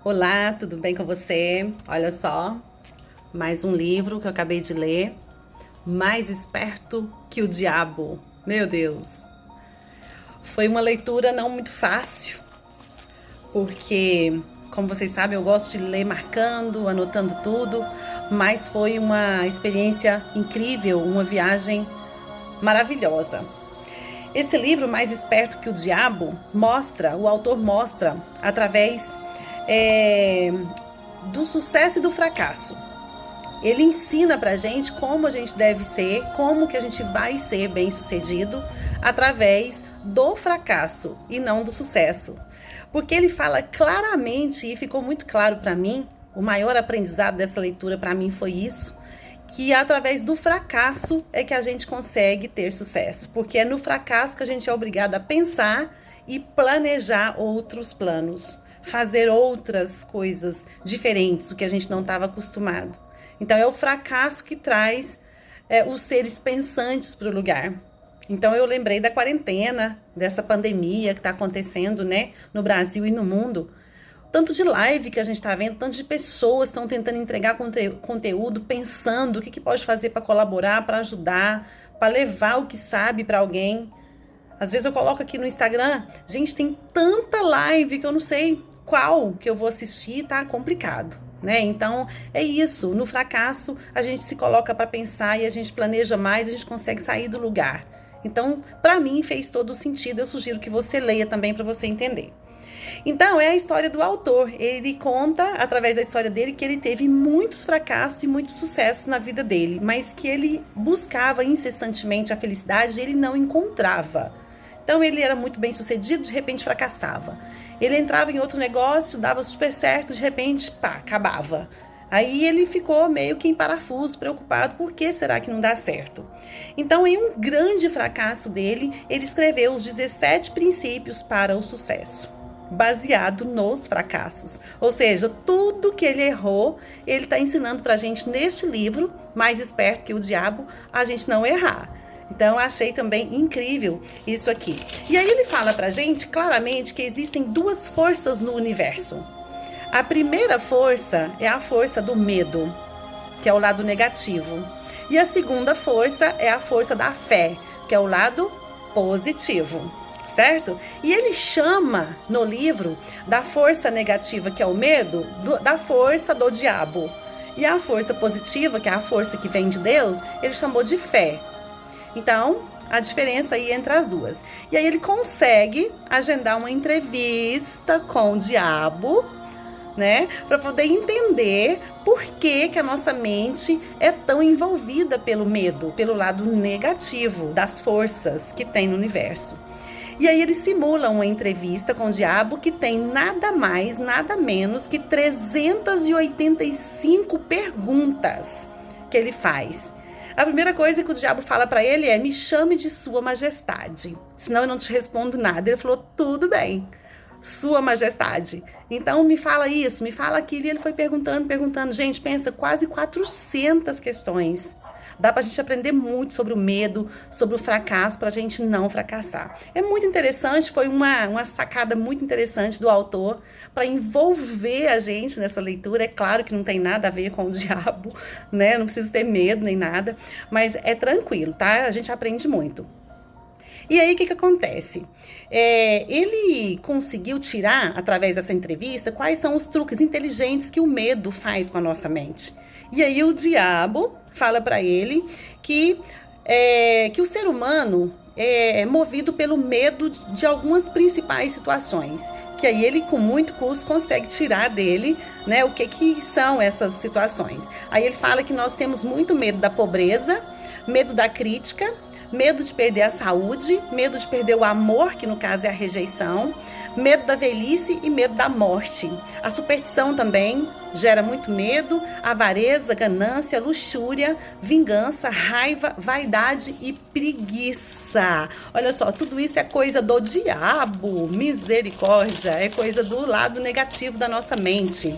Olá, tudo bem com você? Olha só, mais um livro que eu acabei de ler, Mais Esperto que o Diabo. Meu Deus! Foi uma leitura não muito fácil, porque, como vocês sabem, eu gosto de ler marcando, anotando tudo, mas foi uma experiência incrível, uma viagem maravilhosa. Esse livro, Mais Esperto que o Diabo, o autor mostra através do sucesso e do fracasso. Ele ensina pra gente como a gente deve ser, como que a gente vai ser bem sucedido através do fracasso e não do sucesso. Porque ele fala claramente, e ficou muito claro para mim, o maior aprendizado dessa leitura para mim foi isso, que através do fracasso é que a gente consegue ter sucesso. Porque é no fracasso que a gente é obrigado a pensar e planejar outros planos, fazer outras coisas diferentes do que a gente não estava acostumado. Então é o fracasso que traz os seres pensantes para o lugar. Então eu lembrei da quarentena, dessa pandemia que está acontecendo, né, no Brasil e no mundo. Tanto de live que a gente está vendo, tanto de pessoas estão tentando entregar conteúdo, pensando o que pode fazer para colaborar, para ajudar, para levar o que sabe para alguém. Às vezes eu coloco aqui no Instagram, gente, tem tanta live que eu não sei qual que eu vou assistir, tá complicado, né? Então é isso, no fracasso a gente se coloca para pensar e a gente planeja mais, a gente consegue sair do lugar. Então, para mim fez todo o sentido, eu sugiro que você leia também para você entender. Então, é a história do autor. Ele conta, através da história dele, que ele teve muitos fracassos e muitos sucessos na vida dele, mas que ele buscava incessantemente a felicidade e ele não encontrava. Então, ele era muito bem sucedido, de repente fracassava. Ele entrava em outro negócio, dava super certo, de repente, pá, acabava. Aí ele ficou meio que em parafuso, preocupado, por que será que não dá certo? Então, em um grande fracasso dele, ele escreveu os 17 princípios para o sucesso, baseado nos fracassos. Ou seja, tudo que ele errou, ele está ensinando pra gente neste livro, Mais Esperto que o Diabo, a gente não errar. Então, eu achei também incrível isso aqui. E aí ele fala pra gente claramente que existem duas forças no universo. A primeira força é a força do medo, que é o lado negativo. E a segunda força é a força da fé, que é o lado positivo. Certo? E ele chama no livro da força negativa, que é o medo, da força do diabo. E a força positiva, que é a força que vem de Deus, ele chamou de fé. Então, a diferença aí entre as duas. E aí ele consegue agendar uma entrevista com o diabo, né? Para poder entender por que a nossa mente é tão envolvida pelo medo, pelo lado negativo das forças que tem no universo. E aí ele simula uma entrevista com o diabo que tem nada mais, nada menos que 385 perguntas que ele faz. A primeira coisa que o diabo fala para ele é: me chame de sua majestade, senão eu não te respondo nada. Ele falou: tudo bem, sua majestade. Então me fala isso, me fala aquilo. E ele foi perguntando. Gente, pensa, quase 400 questões. Dá pra gente aprender muito sobre o medo, sobre o fracasso, pra gente não fracassar. É muito interessante, foi uma sacada muito interessante do autor para envolver a gente nessa leitura. É claro que não tem nada a ver com o diabo, né? Não precisa ter medo nem nada, mas é tranquilo, tá? A gente aprende muito. E aí, o que acontece? Ele conseguiu tirar, através dessa entrevista, quais são os truques inteligentes que o medo faz com a nossa mente. E aí o diabo fala para ele que o ser humano é movido pelo medo de algumas principais situações, que aí ele com muito custo consegue tirar dele, né, o que são essas situações. Aí ele fala que nós temos muito medo da pobreza, medo da crítica, medo de perder a saúde, medo de perder o amor, que no caso é a rejeição, medo da velhice e medo da morte. A superstição também gera muito medo, avareza, ganância, luxúria, vingança, raiva, vaidade e preguiça. Olha só, tudo isso é coisa do diabo, misericórdia, é coisa do lado negativo da nossa mente.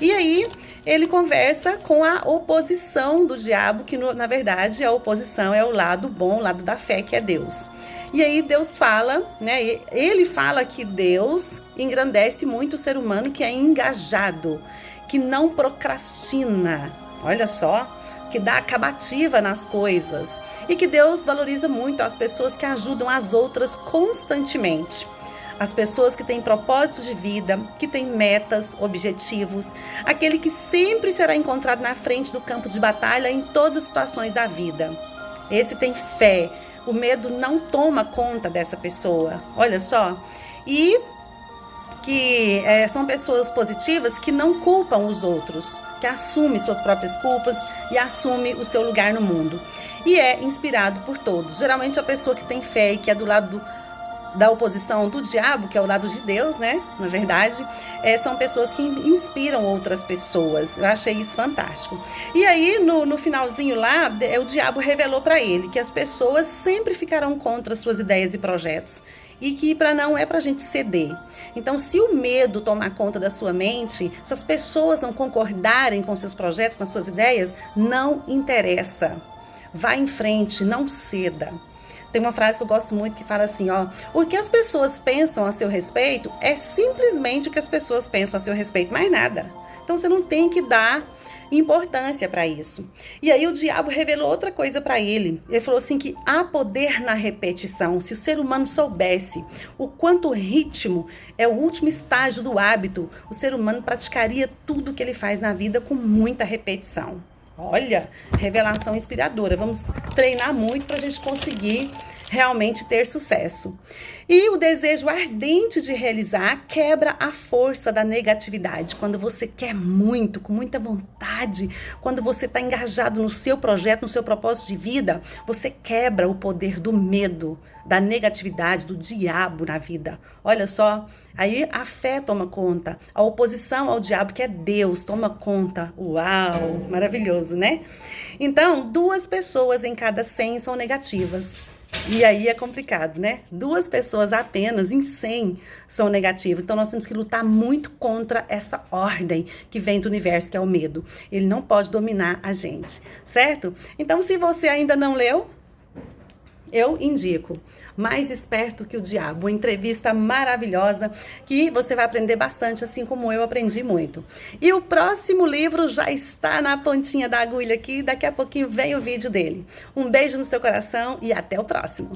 E aí ele conversa com a oposição do diabo, que na verdade a oposição é o lado bom, o lado da fé, que é Deus. E aí Deus fala, né? Ele fala que Deus engrandece muito o ser humano que é engajado, que não procrastina. Olha só, que dá acabativa nas coisas. E que Deus valoriza muito as pessoas que ajudam as outras constantemente. As pessoas que têm propósito de vida, que têm metas, objetivos, aquele que sempre será encontrado na frente do campo de batalha em todas as situações da vida. Esse tem fé, o medo não toma conta dessa pessoa, olha só. E que são pessoas positivas que não culpam os outros, que assumem suas próprias culpas e assumem o seu lugar no mundo. E é inspirado por todos. Geralmente a pessoa que tem fé e que é do lado da oposição do diabo, que é o lado de Deus, né? Na verdade, são pessoas que inspiram outras pessoas. Eu achei isso fantástico. E aí, no finalzinho lá, o diabo revelou para ele que as pessoas sempre ficarão contra suas ideias e projetos. E que não é pra gente ceder. Então, se o medo tomar conta da sua mente, se as pessoas não concordarem com seus projetos, com as suas ideias, não interessa. Vá em frente, não ceda. Tem uma frase que eu gosto muito que fala assim, ó: o que as pessoas pensam a seu respeito é simplesmente o que as pessoas pensam a seu respeito, mais nada. Então você não tem que dar importância para isso. E aí o diabo revelou outra coisa para ele. Ele falou assim que há poder na repetição. Se o ser humano soubesse o quanto o ritmo é o último estágio do hábito, o ser humano praticaria tudo que ele faz na vida com muita repetição. Olha, revelação inspiradora. Vamos treinar muito para a gente conseguir realmente ter sucesso. E o desejo ardente de realizar quebra a força da negatividade. Quando você quer muito, com muita vontade, quando você está engajado no seu projeto, no seu propósito de vida, você quebra o poder do medo, da negatividade, do diabo na vida. Olha só, aí a fé toma conta, a oposição ao diabo, que é Deus, toma conta. Uau, maravilhoso, né? Então, 2 pessoas em cada 100 são negativas. E aí é complicado, né? 2 pessoas apenas em 100 são negativas. Então nós temos que lutar muito contra essa ordem que vem do universo, que é o medo. Ele não pode dominar a gente, certo? Então, se você ainda não leu, eu indico Mais Esperto que o Diabo, uma entrevista maravilhosa que você vai aprender bastante, assim como eu aprendi muito. E o próximo livro já está na pontinha da agulha aqui, daqui a pouquinho vem o vídeo dele. Um beijo no seu coração e até o próximo.